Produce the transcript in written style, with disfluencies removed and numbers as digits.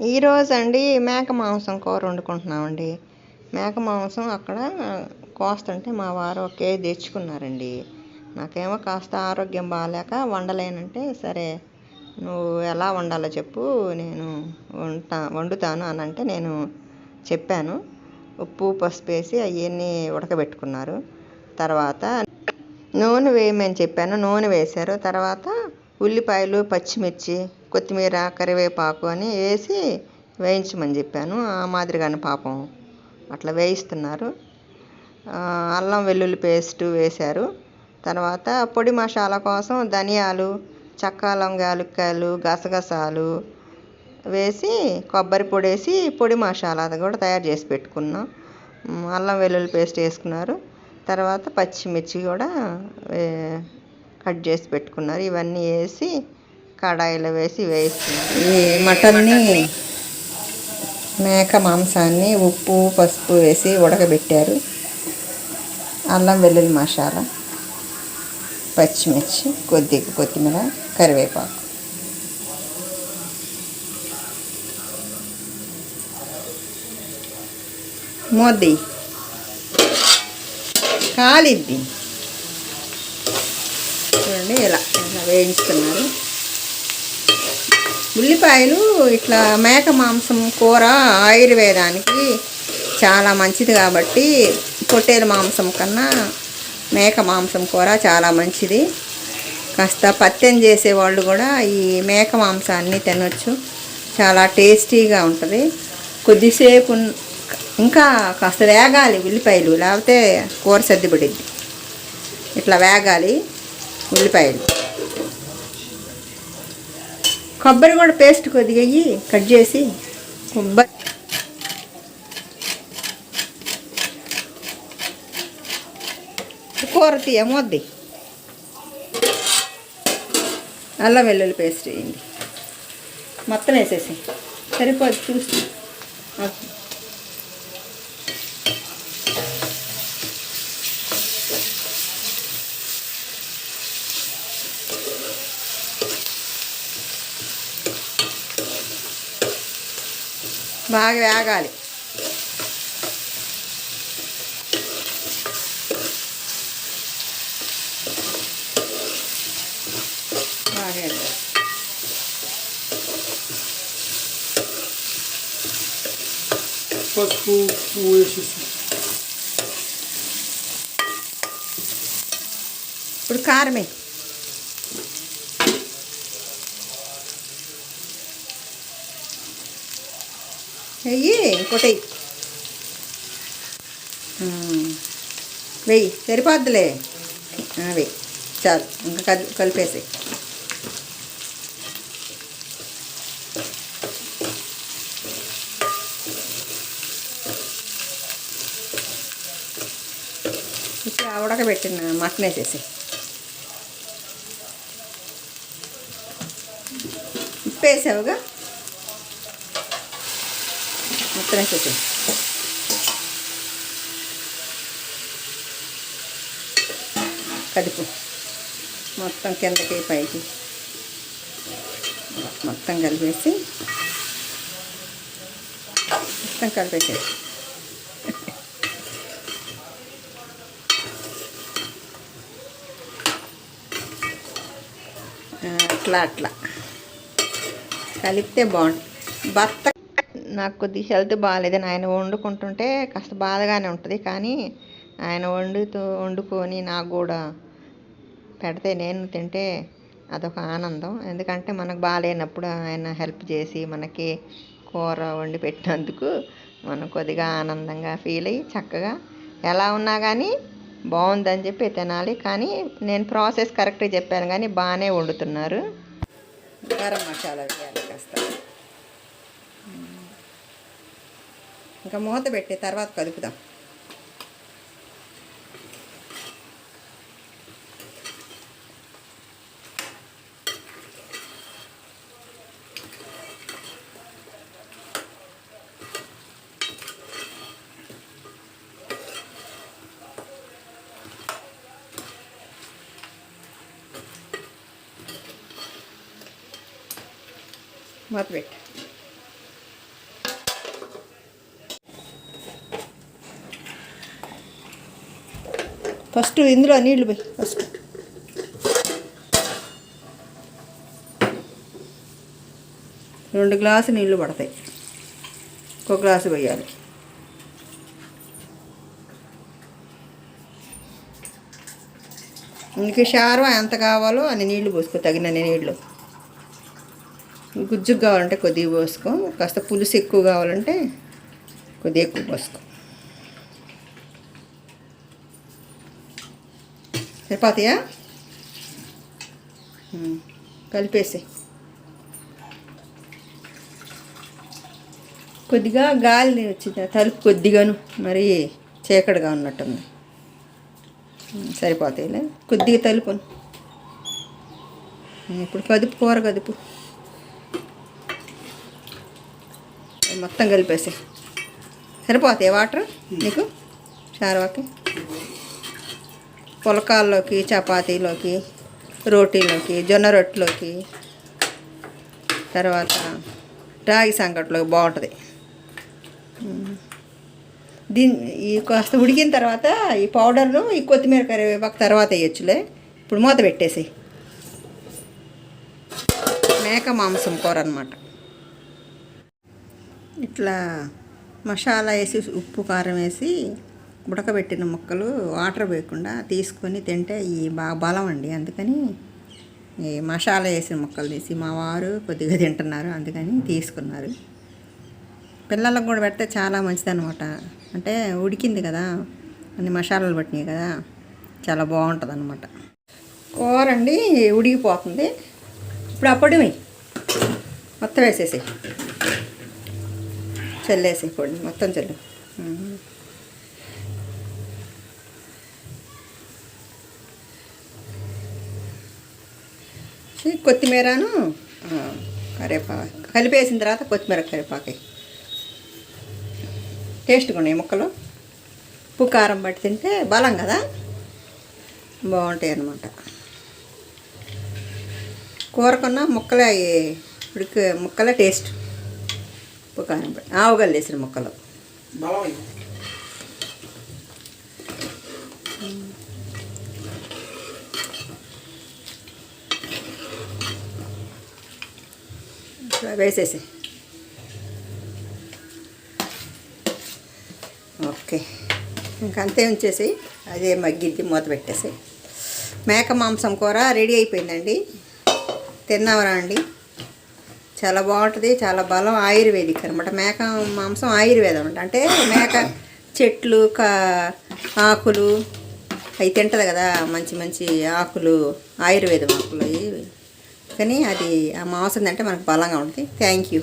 ఈరోజు అండి మేక మాంసం కూర వండుకుంటున్నామండి. మేక మాంసం అక్కడ కోస్తుంటే మా వారు ఒక కేజీ తెచ్చుకున్నారండి. నాకేమో కాస్త ఆరోగ్యం బాగాలేక వండలేనంటే, సరే నువ్వు ఎలా వండాలో చెప్పు, నేను వండుతాను అని అంటే నేను చెప్పాను. ఉప్పు పసుపు వేసి అవన్నీ ఉడకబెట్టుకున్నారు. తర్వాత నూనె వేయమని చెప్పాను, నూనె వేశారు. తర్వాత ఉల్లిపాయలు, పచ్చిమిర్చి, కొత్తిమీర, కరివేపాకు అని వేసి వేయించమని చెప్పాను. ఆ మాదిరిగానే పాపం అట్లా వేయిస్తున్నారు. అల్లం వెల్లుల్లి పేస్టు వేశారు. తర్వాత పొడి మసాలా కోసం ధనియాలు, చెక్క లవంగ యాలక్కాయలు, గసగసాలు వేసి కొబ్బరి పొడి వేసి పొడి మసాలా అది కూడా తయారు చేసి పెట్టుకున్నాం. అల్లం వెల్లుల్లి పేస్ట్ వేసుకున్నారు. తర్వాత పచ్చిమిర్చి కూడా కట్ చేసి పెట్టుకున్నారు. ఇవన్నీ వేసి కడాయిలో వేసి వేయిస్తున్నారు. ఈ మటన్ని, మేక మాంసాన్ని ఉప్పు పసుపు వేసి ఉడకబెట్టారు. అల్లం వెల్లుల్లి మసాలా, పచ్చిమిర్చి, కొద్దిగా కొత్తిమీర, కరివేపాకు. మోద్ది కాలిద్ది చూడండి, ఇలా వేయించుతున్నారు. ఉల్లిపాయలు ఇట్లా మేక మాంసం కూర ఆయుర్వేదానికి చాలా మంచిది కాబట్టి పొట్టేలు మాంసం కన్నా మేక మాంసం కూర చాలా మంచిది. కాస్త పత్యం చేసేవాళ్ళు కూడా ఈ మేక మాంసాన్ని తినొచ్చు. చాలా టేస్టీగా ఉంటుంది. కొద్దిసేపు ఇంకా కాస్త వేగాలి ఉల్లిపాయలు, లేకపోతే కూర సర్దిపడిద్ది. ఇట్లా వేగాలి ఉల్లిపాయలు. కొబ్బరి కూడా పేస్ట్ కొద్దిగా కట్ చేసి కొబ్బరి కూర తీయమొద్ది. అల్లం వెల్లుల్లి పేస్ట్ వేయండి. మొత్తం వేసేసి సరిపోదు చూసి. బాగా వేగాలి. బాగా పసుపు పువ్వు వేసేసి ఇప్పుడు కారమే వెయ్యి, ఇంకోటి వెయ్యి సరిపోద్దులే. వెయ్యి చాలు, ఇంకా కలిపేసి. ఇప్పుడు ఉడకబెట్టిన మటన్ వేసేసి ఉప్పు వేసావుగా, మొత్తం వేసేసి కదుపు. మొత్తం కిందకి పైకి మొత్తం కలిపేసి మొత్తం కలిపేసేసి అట్లా అట్లా కలిపితే బాగుంటుంది. భర్త నాకు కొద్దిగా హెల్త్ బాగాలేదని ఆయన వండుకుంటుంటే కాస్త బాధగానే ఉంటుంది. కానీ ఆయన వండుకొని నాకు కూడా పెడితే నేను తింటే అదొక ఆనందం. ఎందుకంటే మనకు బాగాలేనప్పుడు ఆయన హెల్ప్ చేసి మనకి కూర వండి పెట్టినందుకు మనం కొద్దిగా ఆనందంగా ఫీల్ అయ్యి చక్కగా ఎలా ఉన్నా కానీ బాగుందని చెప్పి తినాలి. కానీ నేను ప్రాసెస్ కరెక్ట్గా చెప్పాను కానీ బాగానే వండుతున్నారు. గరం మసాలా వేయాలి కాస్త. ఇంకా మూత పెట్టి తర్వాత కలుపుదాం. మూత పెట్టి ఫస్ట్ ఇందులో నీళ్లు పోయి ఫస్ట్. రెండు గ్లాసు నీళ్లు పడతాయి. ఒక గ్లాసు పోయాలి. ఇంక షార్వా ఎంత కావాలో అన్ని నీళ్లు పోసుకో, తగినన్ని నీళ్లు. గుజ్జుకు కావాలంటే కొద్దిగా పోసుకో, కాస్త పులుసు ఎక్కువ కావాలంటే కొద్దిగా ఎక్కువ పోసుకో. సరిపోతాయా? కలిపేసి కొద్దిగా గాలి వచ్చింది, తలుపు కొద్దిగాను మరి చీకటిగా ఉన్నట్టుంది. సరిపోతాయిలే, కొద్దిగా తలుపును. ఇప్పుడు కదుపు, కూర కదుపు, మొత్తం కలిపేసి. సరిపోతాయి వాటర్ నీకు షార్వాకి? పులకాల్లోకి, చపాతీలోకి, రోటీలోకి, జొన్న రొట్టెలోకి, తర్వాత రాగి సంకట్లోకి బాగుంటుంది. ఈ కాస్త ఉడికిన తర్వాత ఈ పౌడర్ను, ఈ కొత్తిమీర కరివేపాకు తర్వాత వేయచ్చులే. ఇప్పుడు మూత పెట్టేసి. మేక మాంసం కూర అన్నమాట. ఇట్లా మసాలా వేసి, ఉప్పు కారం వేసి ఉడకబెట్టిన ముక్కలు వాటర్ వేయకుండా తీసుకొని తింటే ఈ బాగా బలం అండి. అందుకని ఈ మసాలా వేసిన ముక్కలు తీసి మా వారు కొద్దిగా తింటున్నారు, అందుకని తీసుకున్నారు. పిల్లలకు కూడా పెడితే చాలా మంచిది అనమాట. అంటే ఉడికింది కదా, అన్ని మసాలాలు పట్టినాయి కదా, చాలా బాగుంటుంది అనమాట. కూర అండి ఉడికిపోతుంది. ఇప్పుడు అప్పటివి మొత్తం వేసేసి, చల్లేసి పొడి మొత్తం చల్లు. కొత్తిమీరను కరివేపాకు కలిపేసిన తర్వాత కొత్తిమీర కరివేపాకు టేస్ట్గా ఉన్నాయి ముక్కలు. ఉప్పు కారం పట్టి తింటే బలం కదా, బాగుంటాయి అన్నమాట. కూర కన్నా ముక్కలే ఉడికి ముక్కలే టేస్ట్. ఉప్పు కారం పట్టి ఆవుగల్లు వేసిన ముక్కలు. వేసేసి ఓకే, ఇంకంతే ఉంచేసి అదే మగ్గిద్ది, మూత పెట్టేసి. మేక మాంసం కూర రెడీ అయిపోయిందండి. తిన్నావరా అండి? చాలా బాగుంటుంది, చాలా బలం, ఆయుర్వేదిక్ అనమాట. మేక మాంసం ఆయుర్వేదం అనమాట. అంటే మేక చెట్లు, ఆకులు అవి తింటుంది కదా, మంచి మంచి ఆకులు, ఆయుర్వేదం ఆకులు అవి. కానీ అది ఆ మాంసం అంటే మనకు బలంగా ఉంటుంది. Thank you.